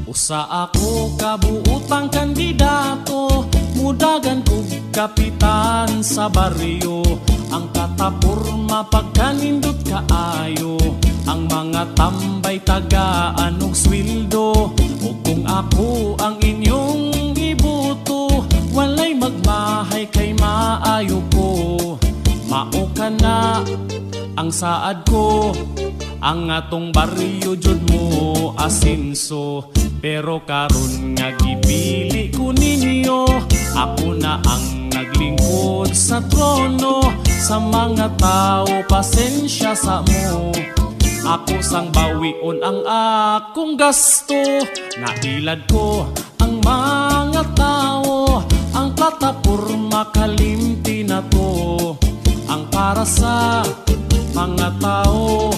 Usa ako kabuutang kandidato, mudagan kog kapitan sa baryo. Ang katapurma pagkanindot kaayo, ang mga tambay tagaan og sweldo. O kung ako ang inyong ibuto, walay magmahay kay maayo ko. Mao ka na ang saad ko, ang atong baryo jud mo asinso. Pero karon nga gipili ko ninyo, ako na ang naglingkod sa trono. Sa mga tao pasensya sa mo, ako sang bawion ang akong gasto. Nailad ko ang mga tao, ang platapurma kalimti na to. Ang para sa mga tao